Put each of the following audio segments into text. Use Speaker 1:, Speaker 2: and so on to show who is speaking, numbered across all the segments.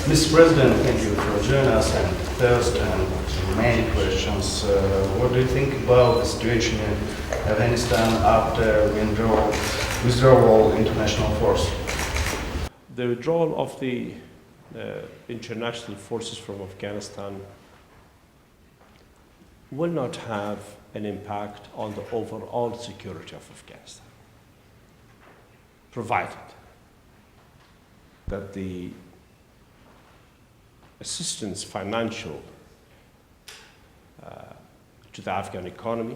Speaker 1: Mr. President, thank you for joining us. And first and main questions, what do you think about the situation in Afghanistan after withdrawal international force?
Speaker 2: The withdrawal of the international forces from Afghanistan will not have an impact on the overall security of Afghanistan, provided that the assistance financial to the Afghan economy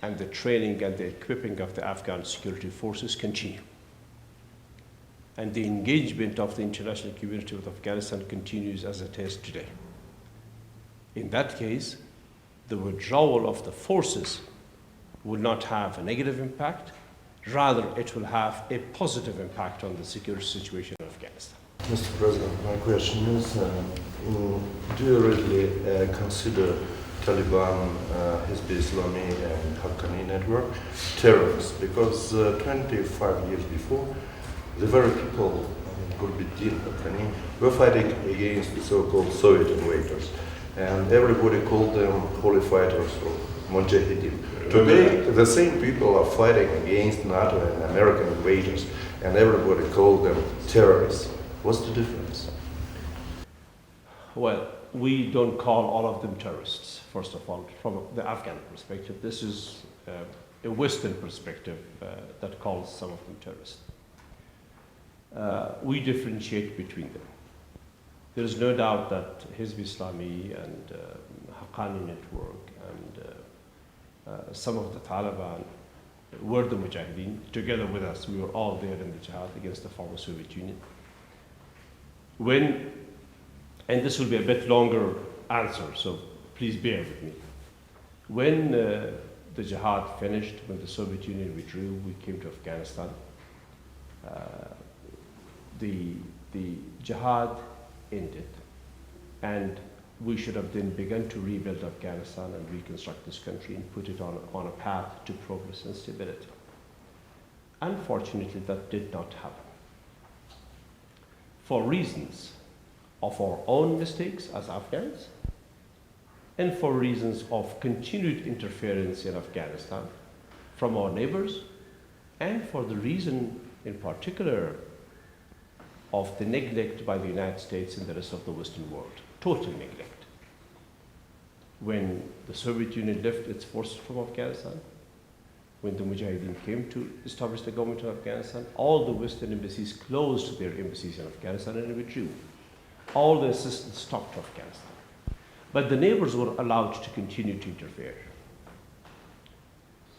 Speaker 2: and the training and the equipping of the Afghan security forces continue. And the engagement of the international community with Afghanistan continues as it is today. In that case, the withdrawal of the forces will not have a negative impact, rather it will have a positive impact on the security situation of Afghanistan.
Speaker 3: Mr. President, my question is, do you really consider Taliban, Hizb Islami and Haqqani network terrorists? Because 25 years before, the very people, Gulbuddin Haqqani, were fighting against the so-called Soviet invaders. And everybody called them holy fighters or mujahideen. Today, the same people are fighting against NATO and American invaders, and everybody called them terrorists. What's the difference?
Speaker 2: Well, we don't call all of them terrorists, first of all, from the Afghan perspective. This is a Western perspective that calls some of them terrorists. We differentiate between them. There is no doubt that Hizb Islami and Haqqani network and some of the Taliban were the Mujahideen. Together with us, we were all there in the jihad against the former Soviet Union. And this will be a bit longer answer, so please bear with me. When the jihad finished, when the Soviet Union withdrew, we came to Afghanistan. The jihad ended, and we should have then begun to rebuild Afghanistan and reconstruct this country and put it on a path to progress and stability. Unfortunately, that did not happen. For reasons of our own mistakes as Afghans, and for reasons of continued interference in Afghanistan from our neighbors, and for the reason in particular of the neglect by the United States and the rest of the Western world, total neglect. When the Soviet Union left its forces from Afghanistan, when the Mujahideen came to establish the government of Afghanistan, all the Western embassies closed their embassies in Afghanistan and withdrew. All the assistance stopped to Afghanistan. But the neighbors were allowed to continue to interfere.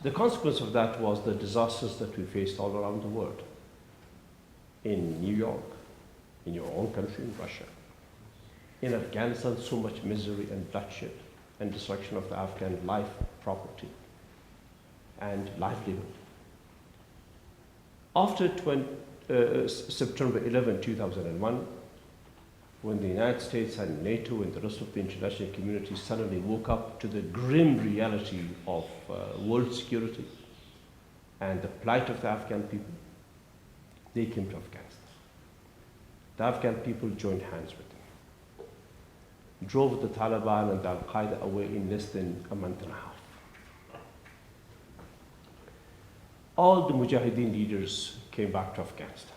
Speaker 2: The consequence of that was the disasters that we faced all around the world. In New York, in your own country, in Russia. In Afghanistan, so much misery and bloodshed and destruction of the Afghan life, property, and livelihood. After September 11, 2001, when the United States and NATO and the rest of the international community suddenly woke up to the grim reality of world security and the plight of the Afghan people, they came to Afghanistan. The Afghan people joined hands with them, drove the Taliban and Al-Qaeda away in less than a month and a half. All the Mujahideen leaders came back to Afghanistan.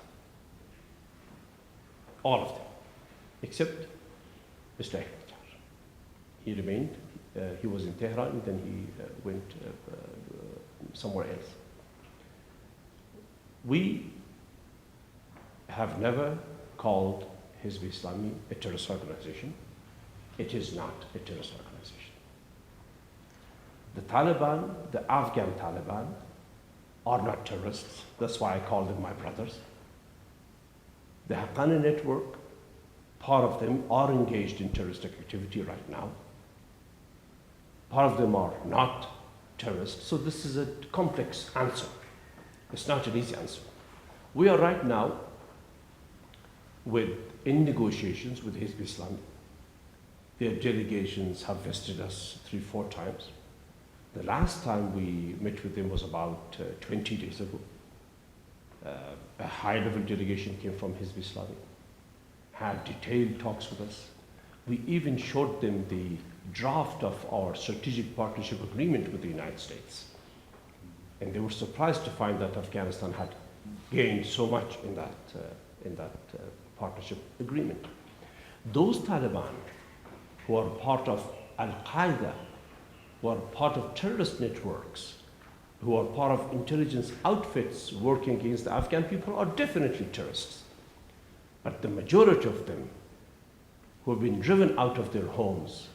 Speaker 2: All of them, except Mr. Ahmed. He remained, he was in Tehran, and then he went somewhere else. We have never called Hizb Islami a terrorist organization. It is not a terrorist organization. The Taliban, the Afghan Taliban, are not terrorists. That's why I call them my brothers. The Haqqani network, part of them are engaged in terroristic activity right now. Part of them are not terrorists. So this is a complex answer. It's not an easy answer. We are right now in negotiations with Hizb Islami. Their delegations have visited us 3-4 times. The last time we met with them was about 20 days ago. A high-level delegation came from Hizb Islami. had detailed talks with us. We even showed them the draft of our strategic partnership agreement with the United States. And they were surprised to find that Afghanistan had gained so much in that partnership agreement. Those Taliban who are part of Al-Qaeda, who are part of terrorist networks, who are part of intelligence outfits working against the Afghan people are definitely terrorists. But the majority of them who have been driven out of their homes,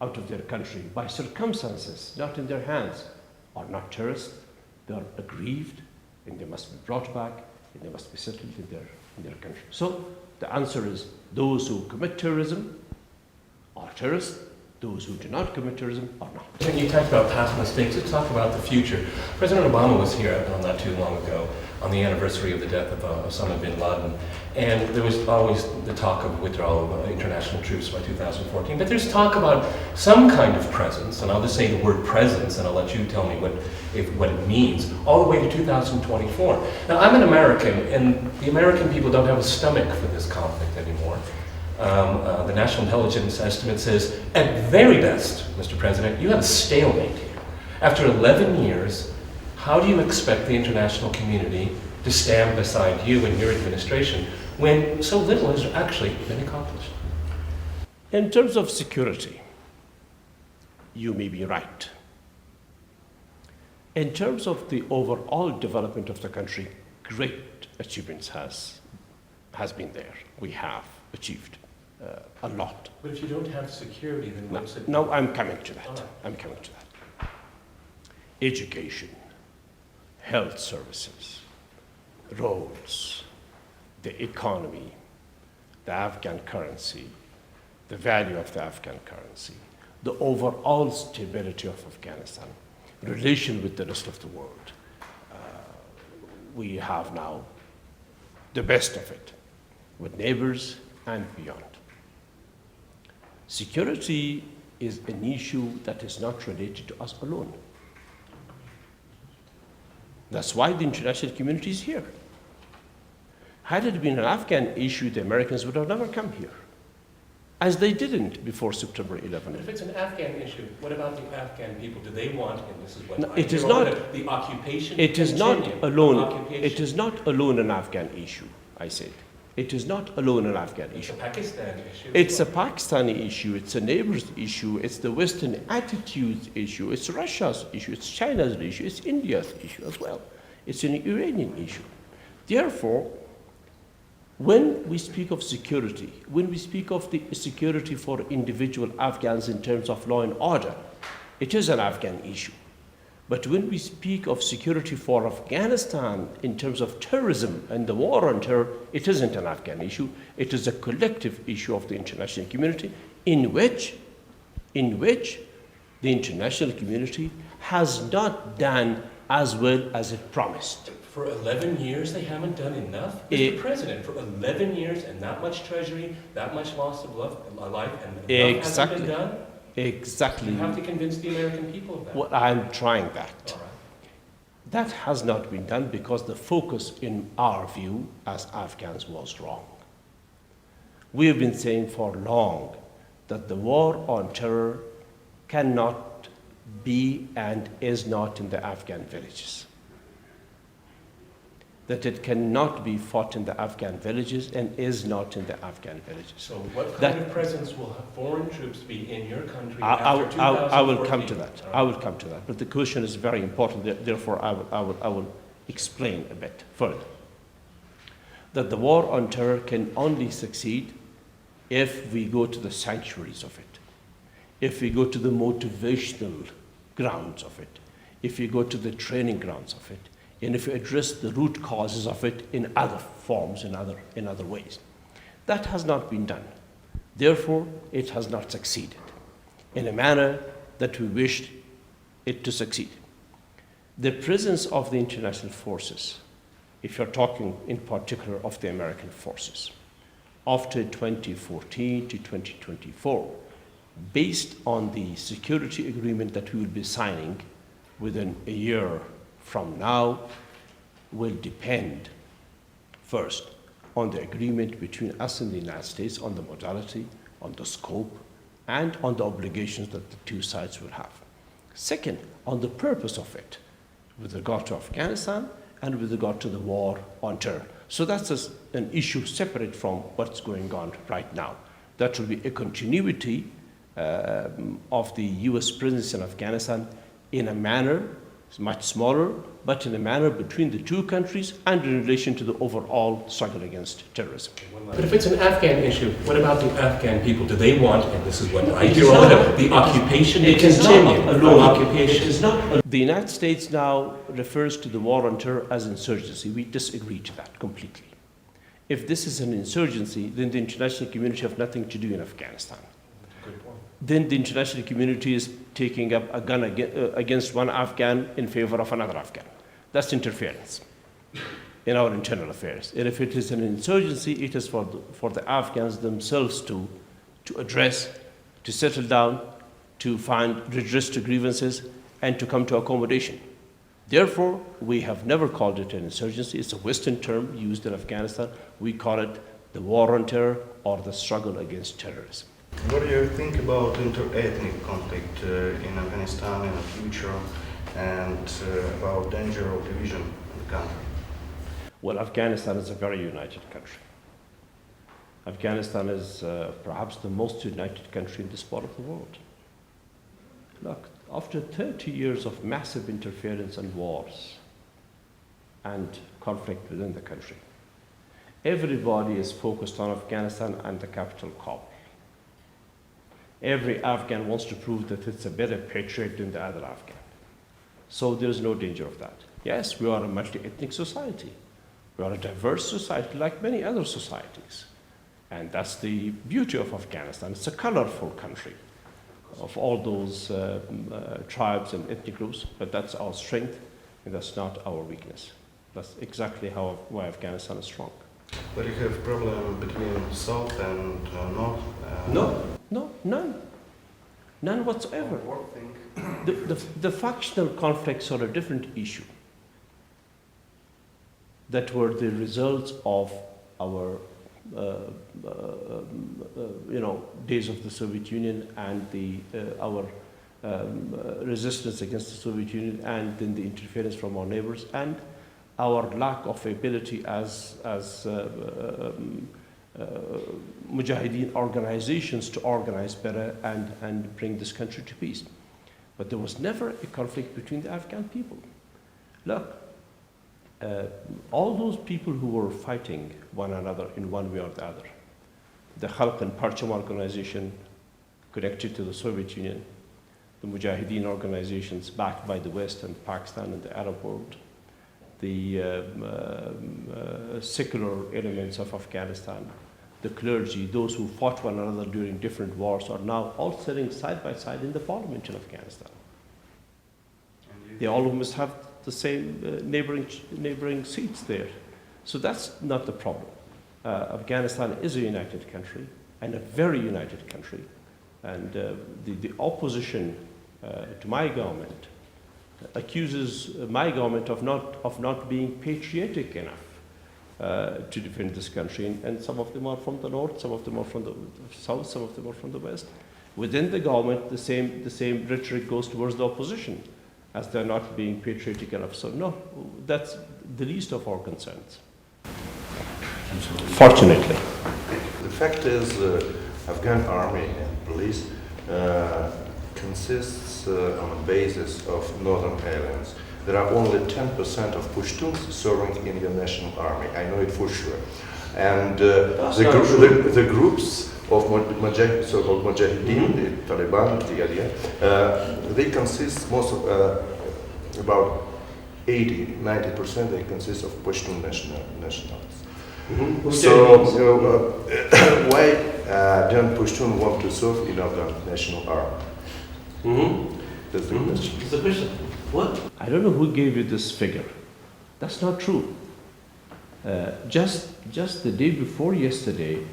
Speaker 2: out of their country by circumstances not in their hands, are not terrorists. They are aggrieved and they must be brought back and they must be settled in their country. So the answer is those who commit terrorism are terrorists. Those who do not commit terrorism are not.
Speaker 4: When you talked about past mistakes, let's talk about the future. President Obama was here not too long ago on the anniversary of the death of Osama bin Laden, and there was always the talk of withdrawal of international troops by 2014, but there's talk about some kind of presence, and I'll just say the word presence, and I'll let you tell me what it means, all the way to 2024. Now, I'm an American, and the American people don't have a stomach for this conflict anymore. The National Intelligence Estimate says, at very best, Mr. President, you have a stalemate here. After 11 years, how do you expect the international community to stand beside you and your administration when so little has actually been accomplished?
Speaker 2: In terms of security, you may be right. In terms of the overall development of the country, great achievements has been there. We have achieved a lot.
Speaker 4: But if you don't have security, then what's it?
Speaker 2: No, I'm coming to that.
Speaker 4: All right.
Speaker 2: I'm coming to that. Education, health services, roads, the economy, the Afghan currency, the value of the Afghan currency, the overall stability of Afghanistan, relation with the rest of the world. We have now the best of it with neighbors and beyond. Security is an issue that is not related to us alone. That's why the international community is here. Had it been an Afghan issue, the Americans would have never come here, as they didn't before September 11.
Speaker 4: But if it's an Afghan issue, what about the Afghan people? Do they want, and this is what
Speaker 2: No,
Speaker 4: I
Speaker 2: it is
Speaker 4: hear
Speaker 2: not-
Speaker 4: all the occupation?
Speaker 2: It is not
Speaker 4: continue.
Speaker 2: alone.
Speaker 4: Occupation.
Speaker 2: It is not alone an Afghan issue, I said. It is not alone an Afghan
Speaker 4: It's
Speaker 2: issue.
Speaker 4: a Pakistan issue.
Speaker 2: It's a Pakistani issue, it's a neighbor's issue, it's the Western attitudes issue, it's Russia's issue, it's China's issue, it's India's issue as well. It's an Iranian issue. Therefore, when we speak of security, when we speak of the security for individual Afghans in terms of law and order, it is an Afghan issue. But when we speak of security for Afghanistan in terms of terrorism and the war on terror, it isn't an Afghan issue. It is a collective issue of the international community in which the international community has not done as well as it promised.
Speaker 4: For 11 years, they haven't done enough? Mr. President, for 11 years and that much treasury, that much loss of life, and enough hasn't been done?
Speaker 2: Exactly.
Speaker 4: You have to convince the American people of that.
Speaker 2: Well, I'm trying that.
Speaker 4: All right.
Speaker 2: That has not been done because the focus, in our view, as Afghans was wrong. We have been saying for long that the war on terror cannot be and is not in the Afghan villages. That it cannot be fought in the Afghan villages and is not in the Afghan villages.
Speaker 4: So what kind of presence will foreign troops be in your country
Speaker 2: I
Speaker 4: after 2014?
Speaker 2: will come to that. I will come to that. But the question is very important. Therefore, I will explain a bit further. That the war on terror can only succeed if we go to the sanctuaries of it, if we go to the motivational grounds of it, if we go to the training grounds of it, and if we address the root causes of it in other forms, in other ways. That has not been done. Therefore, it has not succeeded in a manner that we wished it to succeed. The presence of the international forces, if you're talking in particular of the American forces, after 2014 to 2024, based on the security agreement that we will be signing within a year from now, will depend first on the agreement between us and the United States on the modality, on the scope, and on the obligations that the two sides will have. Second, on the purpose of it, with regard to Afghanistan and with regard to the war on terror. So that's an issue separate from what's going on right now. That will be a continuity of the US presence in Afghanistan in a manner much smaller, but in a manner between the two countries and in relation to the overall struggle against terrorism.
Speaker 4: But if it's an Afghan issue, what about the Afghan people? Do they want, and this is what I hear all the time, the occupation to continue? Occupation.
Speaker 2: The United States now refers to the war on terror as insurgency. We disagree to that completely. If this is an insurgency, then the international community have nothing to do in Afghanistan. Then the international community is taking up a gun against one Afghan in favor of another Afghan. That's interference in our internal affairs. And if it is an insurgency, it is for the Afghans themselves to address, to settle down, to find redress to grievances, and to come to accommodation. Therefore, we have never called it an insurgency. It's a Western term used in Afghanistan. We call it the war on terror or the struggle against terrorism.
Speaker 1: What do you think about inter-ethnic conflict in Afghanistan in the future and about danger of division in the country?
Speaker 2: Well, Afghanistan is a very united country. Afghanistan is perhaps the most united country in this part of the world. Look, after 30 years of massive interference and wars and conflict within the country, everybody is focused on Afghanistan and the capital, Kabul. Every Afghan wants to prove that it's a better patriot than the other Afghan. So there's no danger of that. Yes, we are a multi-ethnic society. We are a diverse society like many other societies. And that's the beauty of Afghanistan. It's a colorful country of all those tribes and ethnic groups, but that's our strength and that's not our weakness. That's exactly why Afghanistan is strong.
Speaker 1: But you have problem between South and North?
Speaker 2: No, none. None whatsoever. The factional conflicts are a different issue that were the results of our days of the Soviet Union and our resistance against the Soviet Union, and then the interference from our neighbors and our lack of ability as Mujahideen organizations to organize better and bring this country to peace. But there was never a conflict between the Afghan people. Look, all those people who were fighting one another in one way or the other, the Khalq and Parcham organization connected to the Soviet Union, the Mujahideen organizations backed by the West and Pakistan and the Arab world, the secular elements of Afghanistan, the clergy, those who fought one another during different wars are now all sitting side by side in the parliament in Afghanistan. They all must have the same neighboring seats there. So that's not the problem. Afghanistan is a united country and a very united country. And the opposition to my government accuses my government of not being patriotic enough to defend this country. And some of them are from the north, some of them are from the south, some of them are from the west. Within the government, the same rhetoric goes towards the opposition, as they're not being patriotic enough. So no, that's the least of our concerns. Fortunately.
Speaker 3: The fact is, Afghan army and police consists on a basis of northern aliens. There are only 10% of Pashtuns serving in the national army. I know it for sure. And the groups of so-called Mujahideen, the Taliban, the idea, they consist most of, about 80-90%, they consist of Pashtun nationalities. Mm-hmm. So, why don't Pashtun want to serve in our national army? Mm-hmm. That's the question.
Speaker 2: That's the question. What? I don't know who gave you this figure. That's not true. Just the day before yesterday,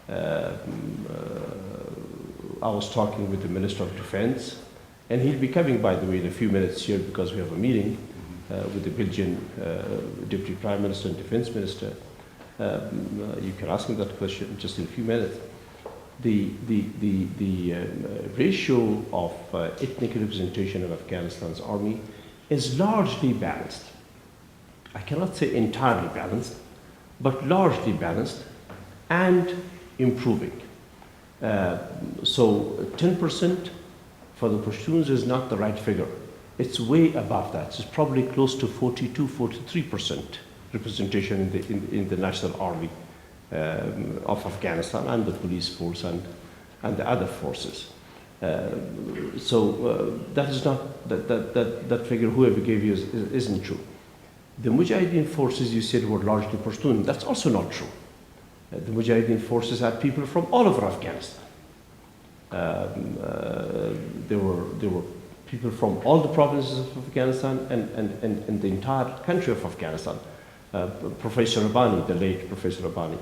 Speaker 2: I was talking with the Minister of Defense, and he'll be coming, by the way, in a few minutes here because we have a meeting with the Belgian Deputy Prime Minister and Defense Minister. You can ask me that question just in a few minutes. The ratio of ethnic representation of Afghanistan's army is largely balanced. I cannot say entirely balanced, but largely balanced and improving. So 10% for the Pashtuns is not the right figure. It's way above that. It's probably close to 42, 43% representation in the national army of Afghanistan and the police force and the other forces. So that is not, that figure whoever gave you isn't true. The Mujahideen forces you said were largely Pashtun. That's also not true. The Mujahideen forces had people from all over Afghanistan. There were people from all the provinces of Afghanistan and the entire country of Afghanistan. Professor Rabbani, the late Professor Rabbani,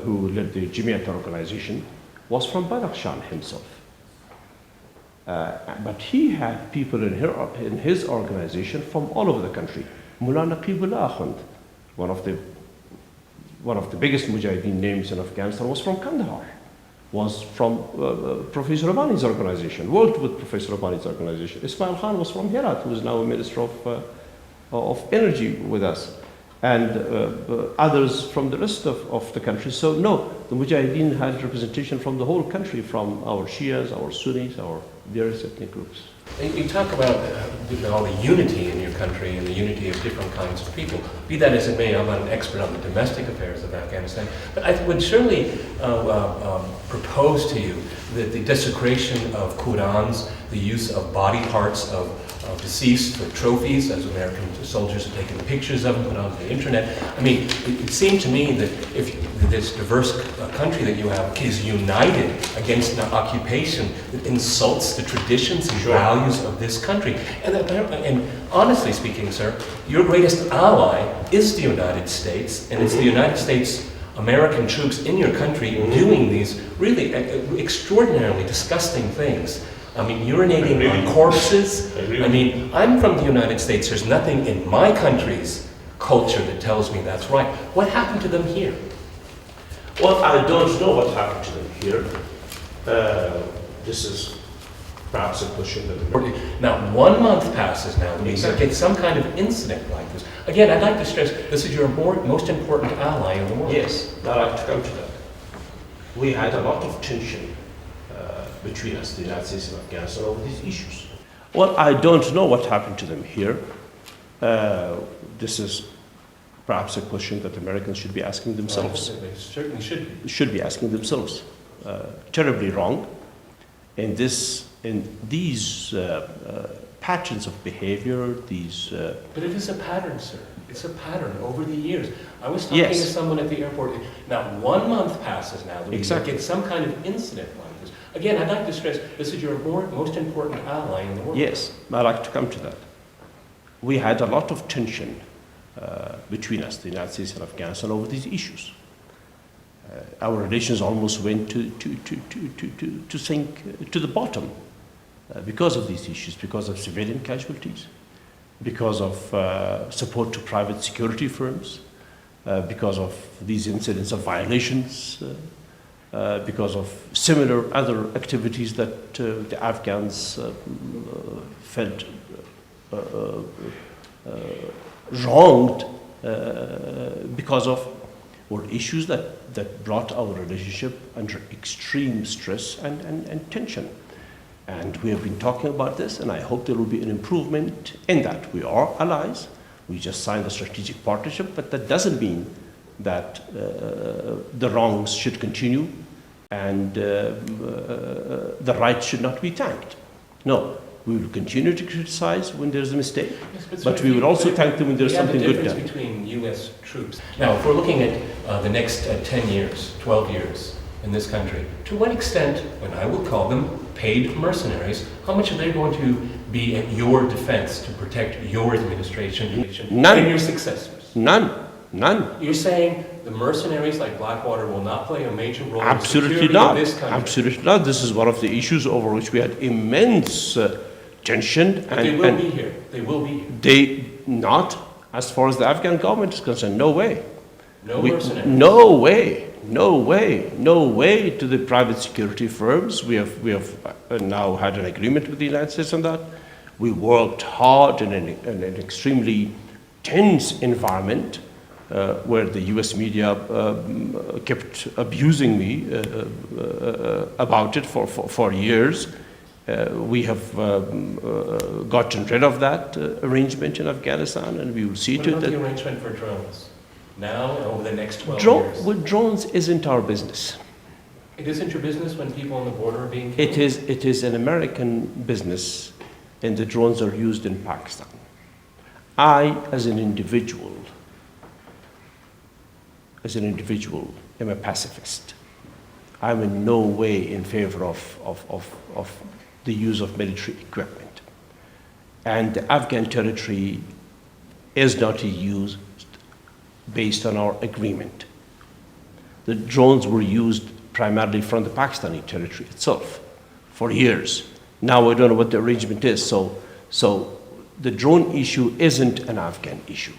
Speaker 2: who led the Jamiat organization, was from Badakhshan himself. But he had people in his organization from all over the country. Mullah Naqibullah Akhund, one of the biggest Mujahideen names in Afghanistan, was from Kandahar, was from Professor Rabbani's organization, worked with Professor Rabbani's organization. Ismail Khan was from Herat, who is now a Minister of Energy with us, and others from the rest of the country. So no, the Mujahideen had representation from the whole country, from our Shias, our Sunnis, our various ethnic groups.
Speaker 4: You talk about all the unity in your country and the unity of different kinds of people. Be that as it may, I'm not an expert on the domestic affairs of Afghanistan, but I would certainly propose to you that the desecration of Qurans, the use of body parts of deceased for trophies, as American soldiers have taken pictures of and put on the internet. I mean, it seemed to me that if this diverse country that you have is united against an occupation that insults the traditions and values of this country. And honestly speaking, sir, your greatest ally is the United States, and it's the United States American troops in your country doing these really extraordinarily disgusting things. I mean, urinating on corpses. I mean, I'm from the United States. There's nothing in my country's culture that tells me that's right. What happened to them here?
Speaker 2: Well, I don't know what happened to them here. This is perhaps a question that...
Speaker 4: Now, 1 month passes now. We get some kind of incident like this. Again, I'd like to stress, this is your most important ally in the world.
Speaker 2: Yes, I'd like to come to that. We had a lot of tension between us, the United States and Afghanistan, over these issues. Well, I don't know what happened to them here. This is perhaps a question that Americans should be asking themselves.
Speaker 4: They certainly should be.
Speaker 2: Should be asking themselves. Terribly wrong. In these patterns of behavior, these...
Speaker 4: But it is a pattern, sir. It's a pattern over the years. I was talking to someone at the airport. Now, 1 month passes now. That we get some kind of incident like this. Again, I'd like to stress, this is your most important ally in the world.
Speaker 2: Yes, I'd like to come to that. We had a lot of tension between us, the United States and Afghanistan, over these issues. Our relations almost went to sink to the bottom because of these issues, because of civilian casualties, because of support to private security firms, because of these incidents of violations, because of similar other activities that the Afghans felt wronged because of, were issues that brought our relationship under extreme stress and tension. And we have been talking about this, and I hope there will be an improvement in that. We are allies. We just signed a strategic partnership, but that doesn't mean that the wrongs should continue and the right should not be thanked. No, we will continue to criticize when there's a mistake, but we will also thank them when there's something good done.
Speaker 4: The difference between U.S. troops. Now, if we're looking at the next 10 years, 12 years in this country, to what extent, and I will call them paid mercenaries, how much are they going to be at your defense to protect your administration and your successors?
Speaker 2: None.
Speaker 4: You're saying the mercenaries like Blackwater will not play a major role
Speaker 2: Absolutely
Speaker 4: in security
Speaker 2: not.
Speaker 4: of this country?
Speaker 2: Absolutely not. This is one of the issues over which we had immense tension.
Speaker 4: But they will be here. They will be here.
Speaker 2: They not, as far as the Afghan government is concerned, no way.
Speaker 4: No mercenaries.
Speaker 2: No way, no way, no way to the private security firms. We have now had an agreement with the United States on that. We worked hard in an extremely tense environment where the US media kept abusing me about it for years. We have gotten rid of that arrangement in Afghanistan, and we will see
Speaker 4: What
Speaker 2: to
Speaker 4: about
Speaker 2: it
Speaker 4: the
Speaker 2: that
Speaker 4: arrangement for drones? Now, over the next 12 years?
Speaker 2: with drones isn't our business.
Speaker 4: It isn't your business when people on the border are being killed?
Speaker 2: It is an American business, and the drones are used in Pakistan. I, as an individual, am a pacifist. I'm in no way in favor of the use of military equipment. And the Afghan territory is not used based on our agreement. The drones were used primarily from the Pakistani territory itself for years. Now I don't know what the arrangement is. So the drone issue isn't an Afghan issue.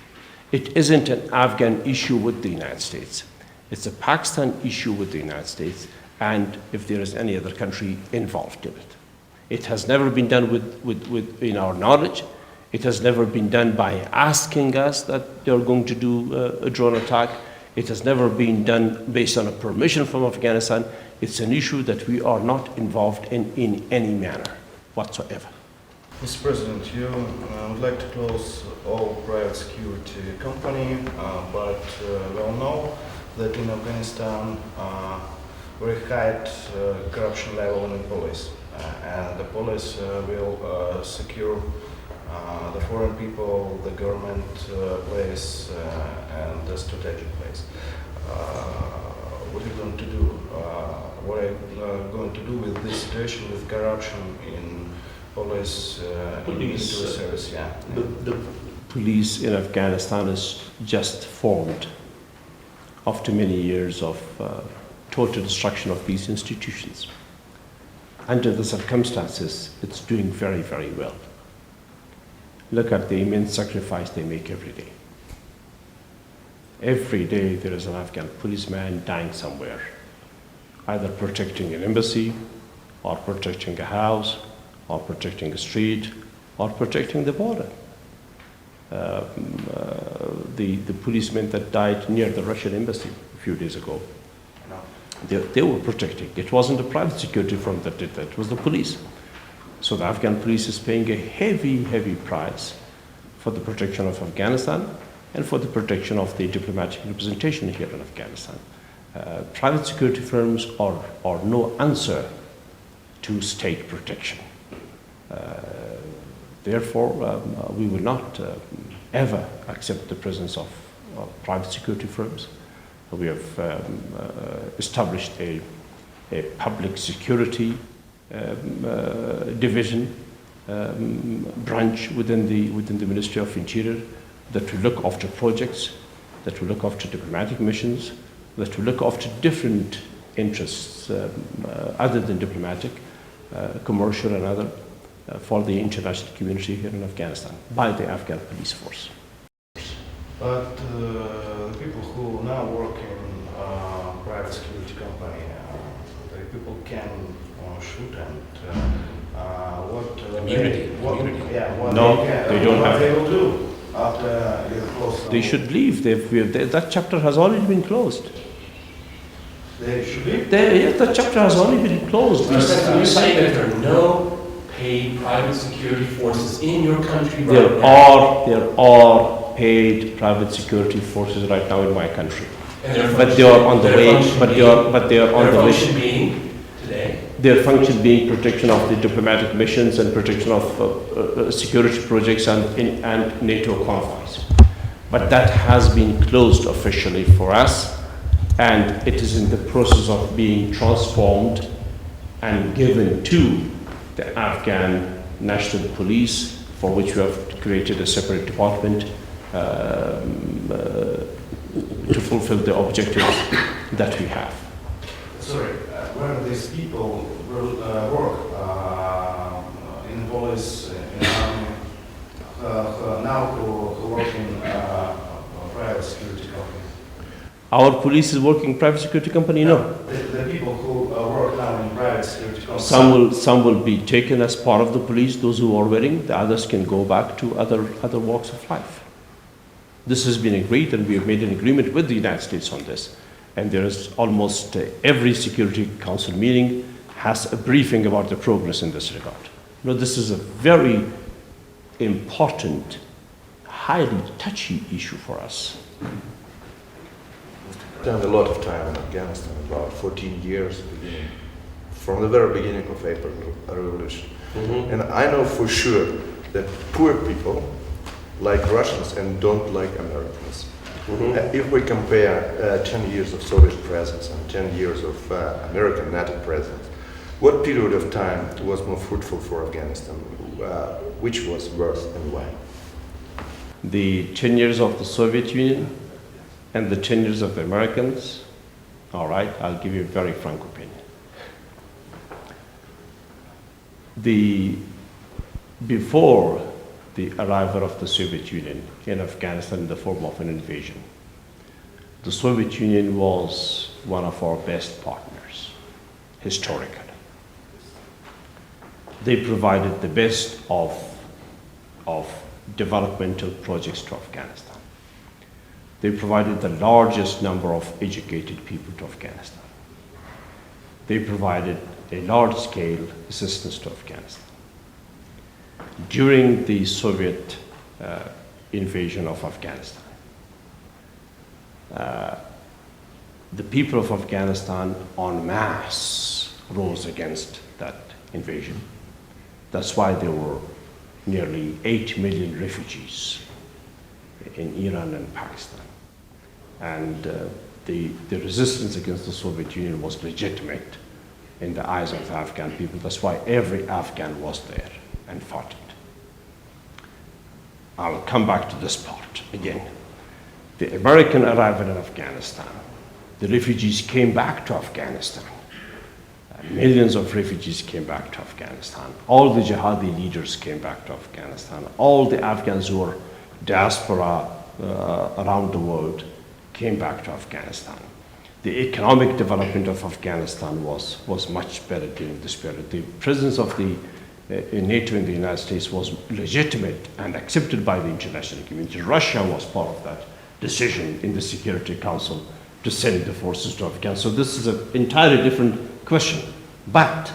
Speaker 2: It isn't an Afghan issue with the United States. It's a Pakistan issue with the United States, and if there is any other country involved in it. It has never been done in our knowledge. It has never been done by asking us that they're going to do a drone attack. It has never been done based on a permission from Afghanistan. It's an issue that we are not involved in any manner whatsoever.
Speaker 1: Mr. President, you would like to close all private security company, but we all know that in Afghanistan very high corruption level in the police, and the police will secure the foreign people, the government place, and the strategic place. What are you going to do? What are you going to do with this situation with corruption in police, in military service? Yeah.
Speaker 2: The police in Afghanistan is just formed after many years of total destruction of these institutions. Under the circumstances, it's doing very, very well. Look at the immense sacrifice they make every day. Every day there is an Afghan policeman dying somewhere, either protecting an embassy, or protecting a house, or protecting a street, or protecting the border. The policemen that died near the Russian embassy a few days ago, they were protecting. It wasn't a private security firm that did that, it was the police. So the Afghan police is paying a heavy, heavy price for the protection of Afghanistan and for the protection of the diplomatic representation here in Afghanistan. Private security firms are no answer to state protection. Therefore, we will not ever accept the presence of private security firms. We have established a public security division, branch within the Ministry of Interior that will look after projects, that will look after diplomatic missions, that will look after different interests other than diplomatic, commercial and other, for the international community here in Afghanistan by the Afghan police force.
Speaker 1: But the people who now work in private security company, the people can shoot and what
Speaker 4: Immunity.
Speaker 2: No, they don't have.
Speaker 1: What they will do after you close.
Speaker 2: They should leave. That chapter has already been closed.
Speaker 1: They should leave.
Speaker 2: That chapter has already been closed.
Speaker 4: You're saying that there are no paid private security forces in your country right
Speaker 2: There are paid private security forces right now in my country, but they are on the way. But they are on the mission.
Speaker 4: Being today.
Speaker 2: Their function being protection of the diplomatic missions and protection of security projects and NATO convoys. But that has been closed officially for us, and it is in the process of being transformed and given to the Afghan National Police, for which we have created a separate department to fulfill the objectives that we have.
Speaker 1: Sorry, where these people will work in police, in army, now who work in private security company?
Speaker 2: Our police is working private security company? No.
Speaker 1: The people who work now in private security companies.
Speaker 2: Some will be taken as part of the police, those who are willing. The others can go back to other walks of life. This has been agreed, and we have made an agreement with the United States on this. And there is almost every Security Council meeting has a briefing about the progress in this regard. This is a very important, highly touchy issue for us.
Speaker 3: Spent a lot of time in Afghanistan, about 14 years, from the very beginning of April Revolution. And I know for sure that poor people like Russians and don't like Americans. If we compare 10 years of Soviet presence and 10 years of American NATO presence, what period of time was more fruitful for Afghanistan? Which was worse and why?
Speaker 2: The 10 years of the Soviet Union and the 10 years of the Americans, all right, I'll give you a very frank opinion. Before the arrival of the Soviet Union in Afghanistan in the form of an invasion, the Soviet Union was one of our best partners, historically. They provided the best of developmental projects to Afghanistan. They provided the largest number of educated people to Afghanistan. They provided a large-scale assistance to Afghanistan. During the Soviet invasion of Afghanistan, the people of Afghanistan en masse rose against that invasion. That's why there were nearly 8 million refugees in Iran and Pakistan. And the resistance against the Soviet Union was legitimate in the eyes of the Afghan people. That's why every Afghan was there and fought it. I'll come back to this part again. The American arrival in Afghanistan, the refugees came back to Afghanistan. Millions of refugees came back to Afghanistan. All the jihadi leaders came back to Afghanistan. All the Afghans who were diaspora around the world came back to Afghanistan. The economic development of Afghanistan was much better during this period. The presence of the NATO in the United States was legitimate and accepted by the international community. Russia was part of that decision in the Security Council to send the forces to Afghanistan. So this is an entirely different question. But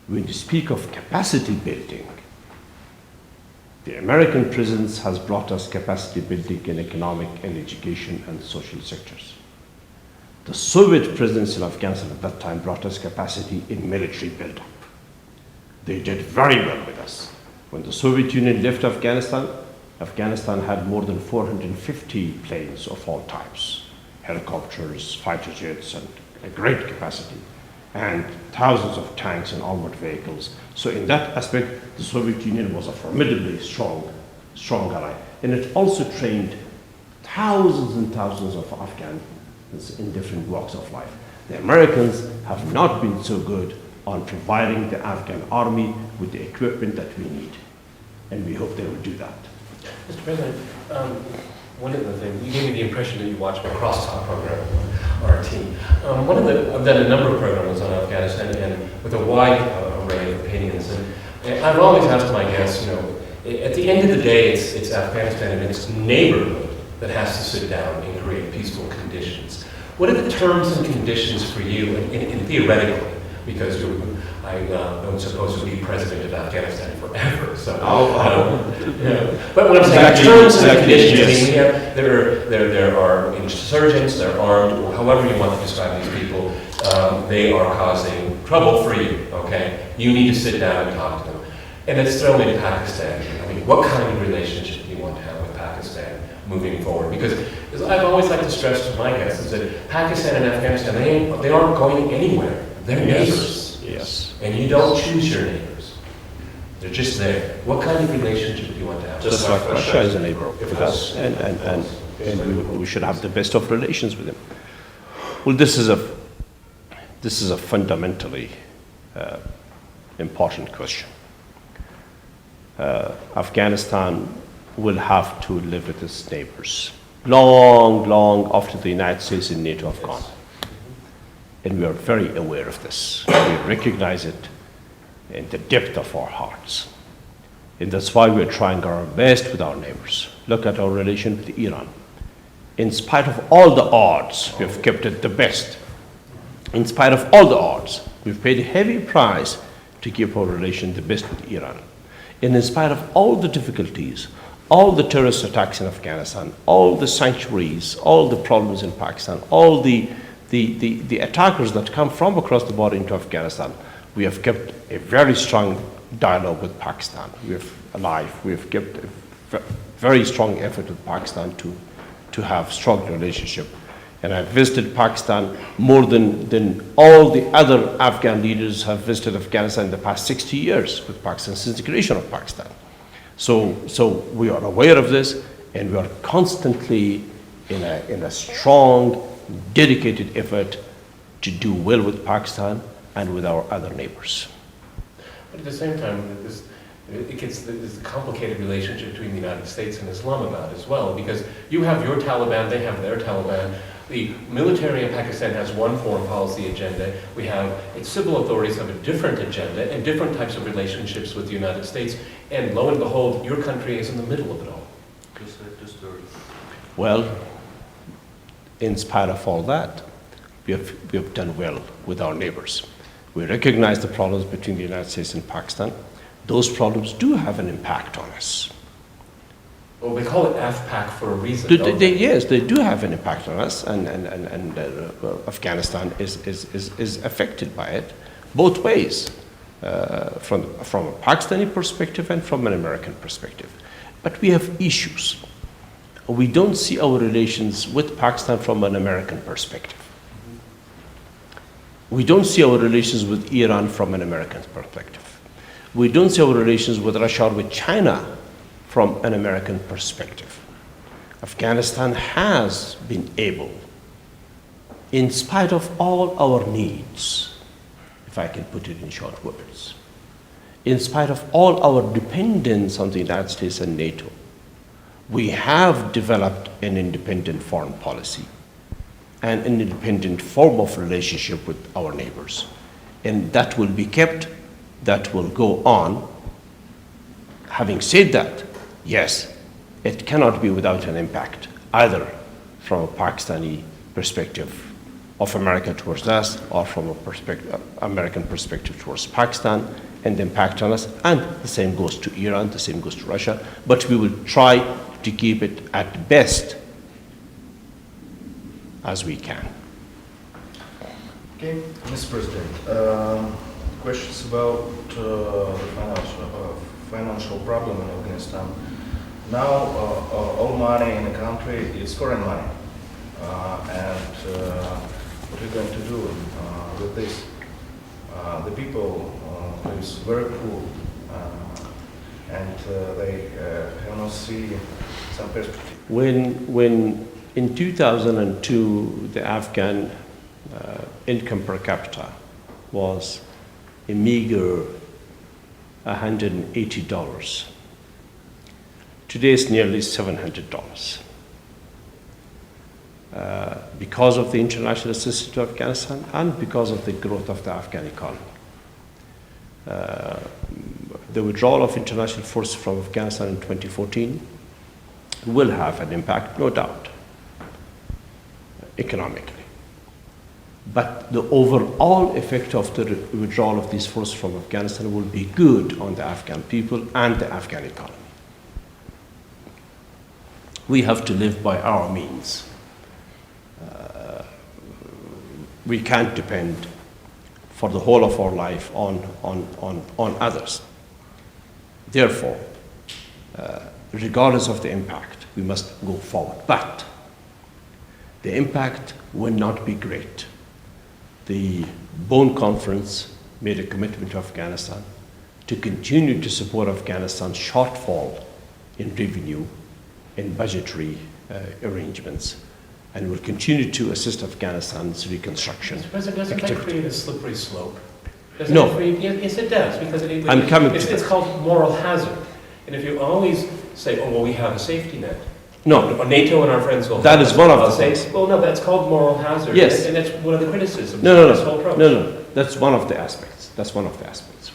Speaker 2: when you speak of capacity building, the American presence has brought us capacity building in economic and education and social sectors. The Soviet presence in Afghanistan at that time brought us capacity in military buildup. They did very well with us. When the Soviet Union left Afghanistan, Afghanistan had more than 450 planes of all types, helicopters, fighter jets, and a great capacity, and thousands of tanks and armored vehicles. So in that aspect, the Soviet Union was a formidably strong ally. And it also trained thousands and thousands of Afghans in different walks of life. The Americans have not been so good on providing the Afghan army with the equipment that we need. And we hope they will do that.
Speaker 4: Mr. President, one of the things, you gave me the impression that you watched my crosstalk program on RT. I've done a number of programs on Afghanistan and with a wide array of opinions. And I've always asked my guests, at the end of the day, it's Afghanistan and its neighborhood that has to sit down and create peaceful conditions. What are the terms and conditions for you, and theoretically, because I'm supposed to be president of Afghanistan forever, so. But what I'm saying, terms and conditions, yes. There are insurgents, they're armed, however you want to describe these people, they are causing trouble for you, okay? You need to sit down and talk to them. And it's thrown into Pakistan. I mean, what kind of relationship do you want to have with Pakistan moving forward? Because as I've always liked to stress to my guests is that Pakistan and Afghanistan, they aren't going anywhere. They're neighbors.
Speaker 2: Yes.
Speaker 4: And you don't choose your neighbors. They're just there. What kind of relationship do you want to have?
Speaker 2: Just like Russia is a neighbor with us, and we should have the best of relations with them. Well, this is a fundamentally important question. Afghanistan will have to live with its neighbors. long after the United States and NATO have gone. And we are very aware of this. We recognize it in the depth of our hearts. And that's why we're trying our best with our neighbors. Look at our relation with Iran. In spite of all the odds, we have kept it the best. In spite of all the odds, we've paid a heavy price to keep our relation the best with Iran. And in spite of all the difficulties, all the terrorist attacks in Afghanistan, all the sanctuaries, all the problems in Pakistan, all the attackers that come from across the border into Afghanistan, we have kept a very strong dialogue with Pakistan. We have kept a very strong effort with Pakistan to have strong relationship. And I've visited Pakistan more than all the other Afghan leaders have visited Afghanistan in the past 60 years with Pakistan, since the creation of Pakistan. So we are aware of this, and we are constantly in a strong, dedicated effort to do well with Pakistan and with our other neighbors.
Speaker 4: But at the same time, it gets this complicated relationship between the United States and Islamabad as well, because you have your Taliban, they have their Taliban. The military in Pakistan has one foreign policy agenda. We have its civil authorities have a different agenda and different types of relationships with the United States. And lo and behold, your country is in the middle of it all.
Speaker 2: Well, in spite of all that, we have done well with our neighbors. We recognize the problems between the United States and Pakistan. Those problems do have an impact on us.
Speaker 4: Well, they call it AFPAC for a reason, don't they?
Speaker 2: Yes, they do have an impact on us, and Afghanistan is affected by it, both ways, from a Pakistani perspective and from an American perspective. But we have issues. We don't see our relations with Pakistan from an American perspective. We don't see our relations with Iran from an American perspective. We don't see our relations with Russia or with China from an American perspective. Afghanistan has been able, in spite of all our needs, if I can put it in short words, in spite of all our dependence on the United States and NATO, we have developed an independent foreign policy and an independent form of relationship with our neighbors. And that will be kept, that will go on. Having said that, yes, it cannot be without an impact, either from a Pakistani perspective of America towards us, or from a American perspective towards Pakistan, and the impact on us. And the same goes to Iran, the same goes to Russia. But we will try to keep it at best as we can.
Speaker 1: Okay, Mr. President, questions about the financial problem in Afghanistan. Now, all money in the country is foreign money, and what are we going to do with this? The people is very poor, and they have not seen some perspective.
Speaker 2: When in 2002 the Afghan income per capita was a meager $180. Today it's nearly $700. Because of the international assistance to Afghanistan and because of the growth of the Afghan economy. The withdrawal of international forces from Afghanistan in 2014 will have an impact, no doubt, economically. But the overall effect of the withdrawal of these forces from Afghanistan will be good on the Afghan people and the Afghan economy. We have to live by our means. We can't depend for the whole of our life on others. Therefore, regardless of the impact, we must go forward. But the impact will not be great. The Bonn Conference made a commitment to Afghanistan to continue to support Afghanistan's shortfall in revenue, in budgetary arrangements, and will continue to assist Afghanistan's reconstruction.
Speaker 4: Mr. President, doesn't that create a slippery slope? Doesn't
Speaker 2: No.
Speaker 4: it create, yes, it does, because
Speaker 2: I'm coming to
Speaker 4: it's
Speaker 2: that.
Speaker 4: called moral hazard. And if you always say, oh, well, we have a safety net,
Speaker 2: No,
Speaker 4: NATO and our friends will.
Speaker 2: that is one of the
Speaker 4: say,
Speaker 2: things.
Speaker 4: well, no, that's called moral hazard.
Speaker 2: Yes.
Speaker 4: And that's one of the criticisms
Speaker 2: No, no,
Speaker 4: of this whole
Speaker 2: no,
Speaker 4: approach.
Speaker 2: no. That's one of the aspects. That's one of the aspects.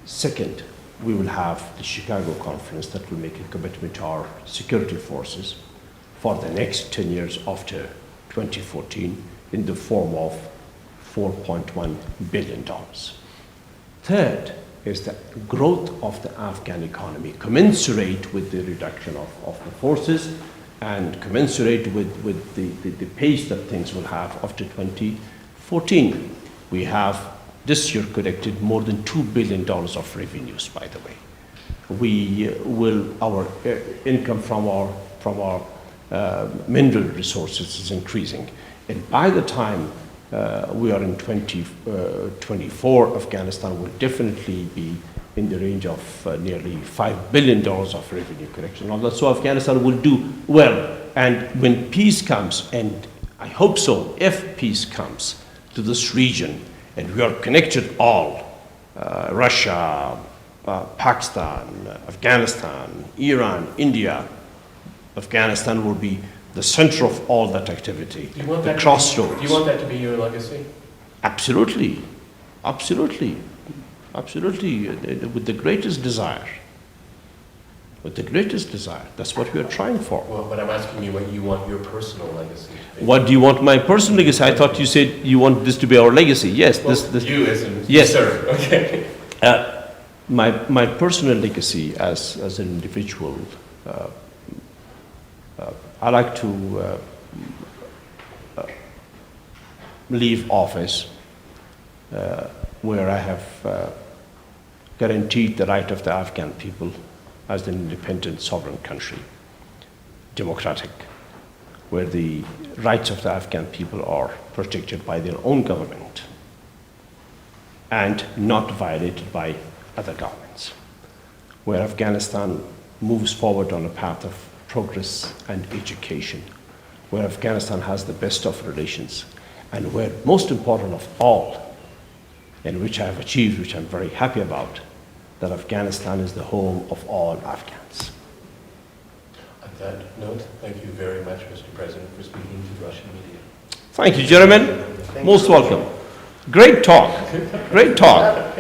Speaker 2: Second, we will have the Chicago conference that will make a commitment to our security forces for the next 10 years after 2014 in the form of $4.1 billion. Third is the growth of the Afghan economy, commensurate with the reduction of the forces and commensurate with the pace that things will have after 2014. We have this year collected more than $2 billion of revenues, by the way. Our income from our mineral resources is increasing. And by the time we are in 2024, Afghanistan will definitely be in the range of nearly $5 billion of revenue collection. So Afghanistan will do well. And when peace comes, and I hope so, if peace comes to this region, and we are connected all, Russia, Pakistan, Afghanistan, Iran, India, Afghanistan will be the center of all that activity, the crossroads.
Speaker 4: Do you want that to be your legacy?
Speaker 2: Absolutely, absolutely, absolutely, with the greatest desire. With the greatest desire. That's what we are trying for.
Speaker 4: Well, but I'm asking you what you want your personal legacy to be.
Speaker 2: What do you want my personal legacy? I thought you said you want this to be our legacy. Yes.
Speaker 4: Well,
Speaker 2: this
Speaker 4: you as in
Speaker 2: yes.
Speaker 4: sir. Okay.
Speaker 2: My personal legacy as an individual, I like to leave office where I have guaranteed the right of the Afghan people as an independent sovereign country, democratic, where the rights of the Afghan people are protected by their own government and not violated by other governments, where Afghanistan moves forward on a path of progress and education, where Afghanistan has the best of relations, and where, most important of all, and which I have achieved, which I'm very happy about, that Afghanistan is the home of all Afghans.
Speaker 4: On that note, thank you very much, Mr. President, for speaking to Russian media.
Speaker 2: Thank you, gentlemen. Most welcome. Great talk. Great talk.